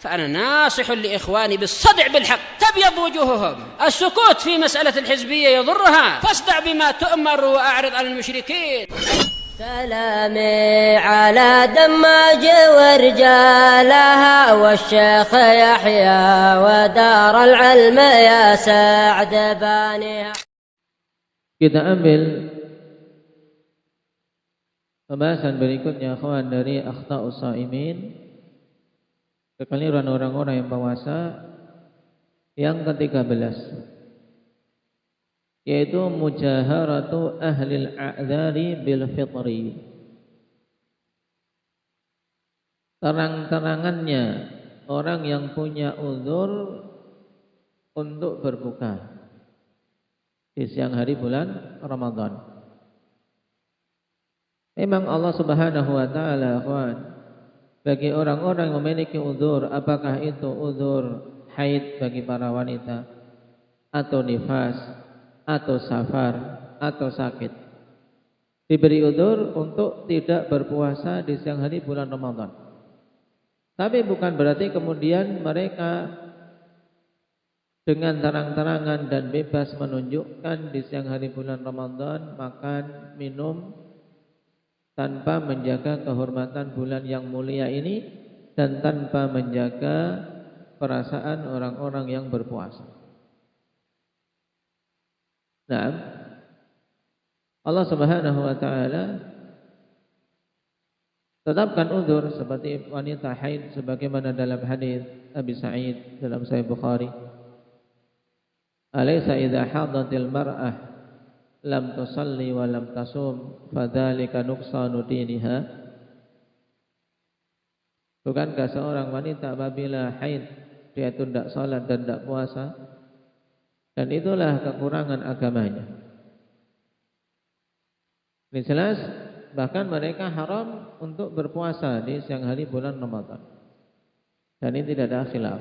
فأنا ناصح لإخواني بالصدع بالحق تبيض وجوههم. السكوت في مسألة الحزبية يضرها، فاصدع بما تؤمر وأعرض عن المشركين. سلامي على دماج ورجالها والشيخ يحيى ودار العلم يا سعد بانيها. Kita ambil pembahasan berikutnya, akhwan, dari akhta'us shaimin, kekeliruan orang-orang yang puasa, yang ke-13, yaitu mujaharatu ahlil a'dzari bil fitri. Terang-terangannya orang yang punya uzur untuk berbuka di siang hari bulan Ramadan. Memang Allah Subhanahu wa taala, akhwan, bagi orang-orang yang memiliki uzur, apakah itu uzur haid bagi para wanita, atau nifas, atau safar, atau sakit, diberi uzur untuk tidak berpuasa di siang hari bulan Ramadan. Tapi bukan berarti kemudian mereka dengan terang-terangan dan bebas menunjukkan di siang hari bulan Ramadan makan, minum tanpa menjaga kehormatan bulan yang mulia ini dan tanpa menjaga perasaan orang-orang yang berpuasa. Nah, Allah Subhanahu wa taala tetapkan uzur seperti wanita haid sebagaimana dalam hadis Abi Sa'id dalam Sahih Bukhari. Alaysa idza hadatil mar'ah lam tusalli wa lam tasum fadzalika nuqsanu diniha. Bukankah seorang wanita apabila haid dia itu tidak salat dan tidak puasa, dan itulah kekurangan agamanya. Ini jelas, bahkan mereka haram untuk berpuasa di siang hari bulan Ramadan. Dan ini tidak ada khilaf.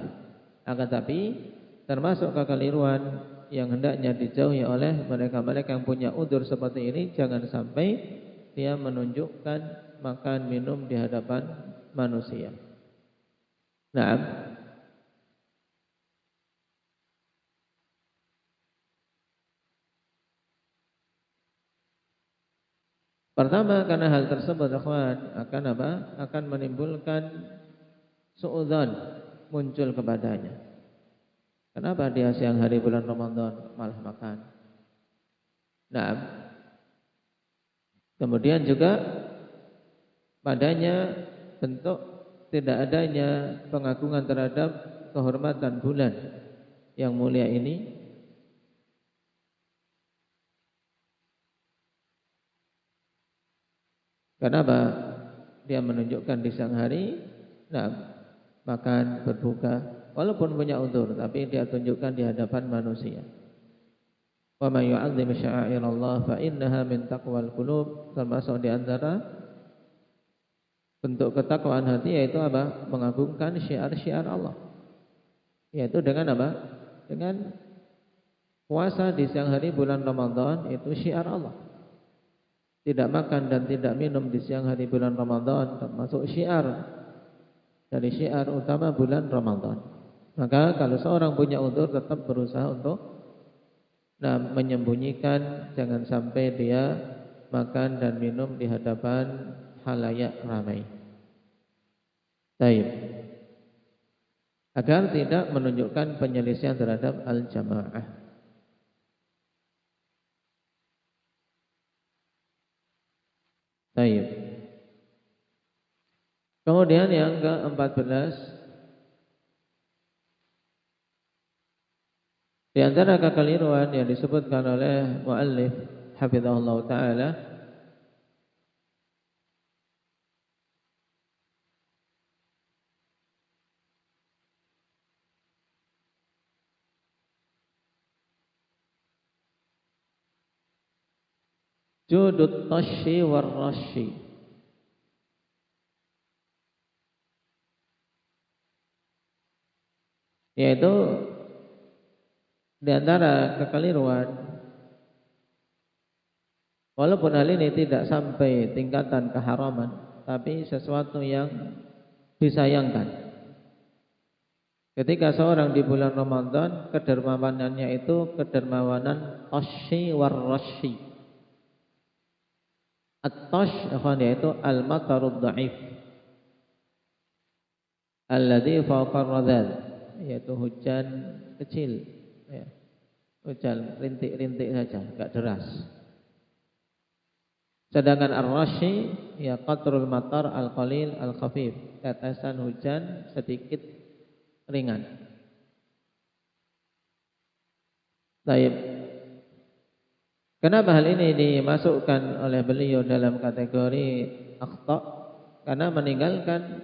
Akan tapi termasuk kekeliruan yang hendaknya dijauhi oleh mereka-mereka yang punya udzur seperti ini. Jangan sampai dia menunjukkan makan minum di hadapan manusia. Nah, pertama, karena hal tersebut, akhwan, akan apa? Akan menimbulkan suudzon muncul kepadanya. Kenapa dia siang hari bulan Ramadan malah makan? Nah, kemudian juga padanya bentuk tidak adanya pengagungan terhadap kehormatan bulan yang mulia ini. Kenapa dia menunjukkan di siang hari, nah, makan, berbuka, walaupun punya uzur, tapi dia tunjukkan di hadapan manusia. Wa may yu'azzim sya'airallah fa innaha min taqwal qulub, termasuk di antara bentuk ketakwaan hati yaitu apa? Mengagungkan syiar-syiar Allah. Yaitu dengan apa? Dengan puasa di siang hari bulan Ramadan, itu syiar Allah. Tidak makan dan tidak minum di siang hari bulan Ramadan termasuk syiar dari syiar utama bulan Ramadan. Maka kalau seorang punya uzur tetap berusaha untuk menyembunyikan, jangan sampai dia makan dan minum di hadapan halayak ramai. Baik. Agar tidak menunjukkan penyelisihan terhadap al-jamaah. Baik. Kemudian yang ke-14, di antara kekeliruan yang disebutkan oleh muallif hafizahullah taala, judut tashi war rashi, yaitu di antara kekeliruan, walaupun hal ini tidak sampai tingkatan keharaman, tapi sesuatu yang disayangkan, Ketika seorang di bulan Ramadan, kedermawanannya itu kedermawanan tashi war rashi. At-tash yaitu al-matarud dha'if alladhi fawqa ar-radad, yaitu hujan kecil, ya. Hujan rintik-rintik saja, enggak deras. Sedangkan ar-rashi ya qatrul matar al-qalil al-khafif, tetesan hujan sedikit ringan. Baik. Kenapa hal ini dimasukkan oleh beliau dalam kategori akhta? Karena meninggalkan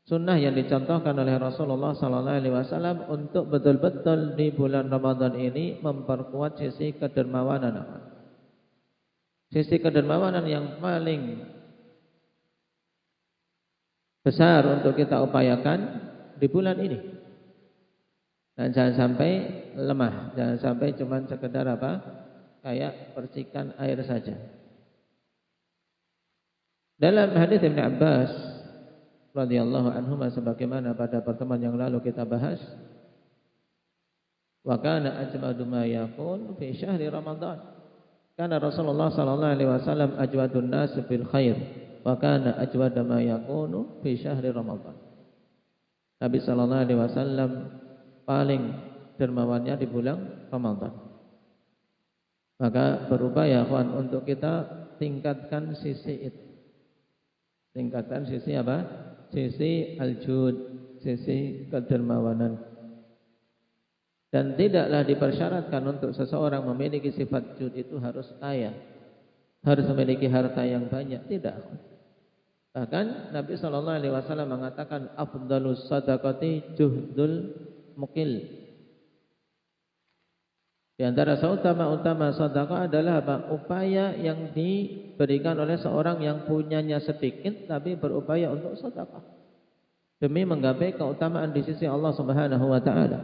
sunnah yang dicontohkan oleh Rasulullah SAW untuk betul-betul di bulan Ramadan ini memperkuat sisi kedermawanan. Sisi kedermawanan yang paling besar untuk kita upayakan di bulan ini. Dan jangan sampai lemah, jangan sampai cuma sekedar kayak percikan air saja. Dalam hadis Ibnu Abbas radhiyallahu anhu, sebagaimana pada pertemuan yang lalu kita bahas, wa kana ajmadu ma yakun fi syahri Ramadan. Kana Rasulullah sallallahu alaihi wasallam ajwadun nas bil khair, wa kana ajwada ma yakunu fi syahri Ramadan. Nabi sallallahu alaihi wasallam paling dermawannya di bulan Ramadan. Maka berupaya kawan untuk kita tingkatkan sisi itu. Tingkatkan sisi apa? Sisi al-jud, sisi kedermawanan. Dan tidaklah dipersyaratkan untuk seseorang memiliki sifat jud itu harus kaya, harus memiliki harta yang banyak, tidak. Bahkan Nabi SAW mengatakan afdalus sadaqati juhdul mukil. Di antara seutama-utama sedekah adalah upaya yang diberikan oleh seorang yang punyanya sedikit tapi berupaya untuk sedekah demi menggapai keutamaan di sisi Allah Subhanahu wa taala.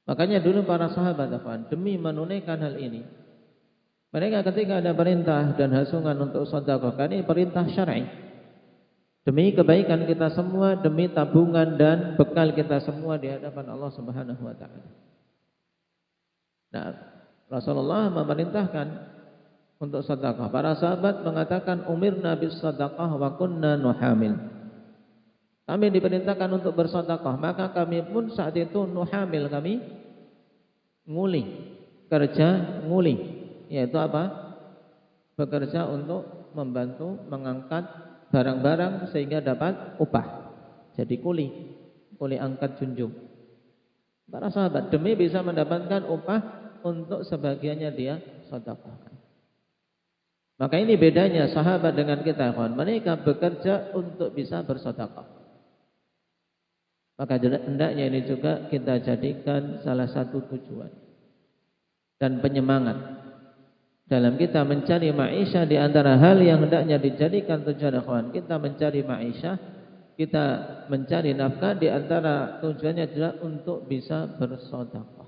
Makanya dulu para sahabat demi menunaikan hal ini, mereka ketika ada perintah dan hasungan untuk sedekah, ini perintah syar'i. Demi kebaikan kita semua, demi tabungan dan bekal kita semua di hadapan Allah Subhanahu wa taala. Nah, Rasulullah memerintahkan untuk sedekah. Para sahabat mengatakan umirna bis sedekah wa kunna nuhamil. Kami diperintahkan untuk bersedekah, maka kami pun saat itu nuhamil, kami nguli, kerja nguli, yaitu apa? Bekerja untuk membantu mengangkat barang-barang sehingga dapat upah. Jadi kuli angkat junjung. Para sahabat demi bisa mendapatkan upah untuk sebagiannya dia sedekahkan. Maka ini bedanya sahabat dengan kita, kawan. Mereka bekerja untuk bisa bersedekah. Maka hendaknya ini juga kita jadikan salah satu tujuan dan penyemangat dalam kita mencari maisha. Di antara hal yang hendaknya dijadikan tujuan, kawan, kita mencari maisha, kita mencari nafkah, di antara tujuannya adalah untuk bisa bersedekah.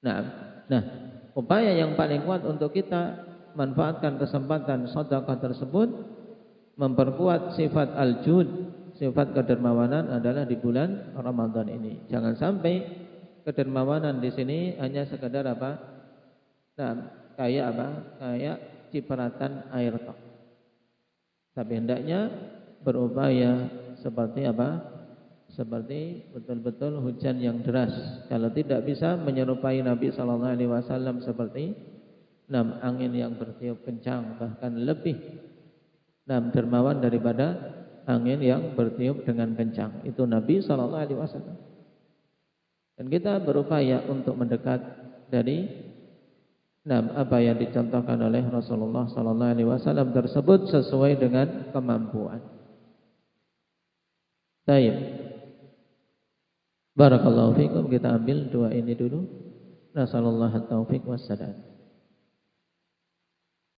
Nah, upaya yang paling kuat untuk kita manfaatkan kesempatan sedekah tersebut, memperkuat sifat al-jud, sifat kedermawanan adalah di bulan Ramadan ini. Jangan sampai kedermawanan di sini hanya sekedar apa? Nah, kayak cipratan air tok. Tapi hendaknya berupaya seperti apa? Seperti betul-betul hujan yang deras. Kalau tidak bisa menyerupai Nabi sallallahu alaihi wasallam seperti angin yang bertiup kencang, bahkan lebih dermawan daripada angin yang bertiup dengan kencang. Itu Nabi sallallahu alaihi wasallam. Dan kita berupaya untuk mendekat dari apa yang dicontohkan oleh Rasulullah sallallahu alaihi wasallam tersebut sesuai dengan kemampuan. Baik. Barakallahu fikum, kita ambil dua ini dulu. Nasallallahu at-taufiq wassadad.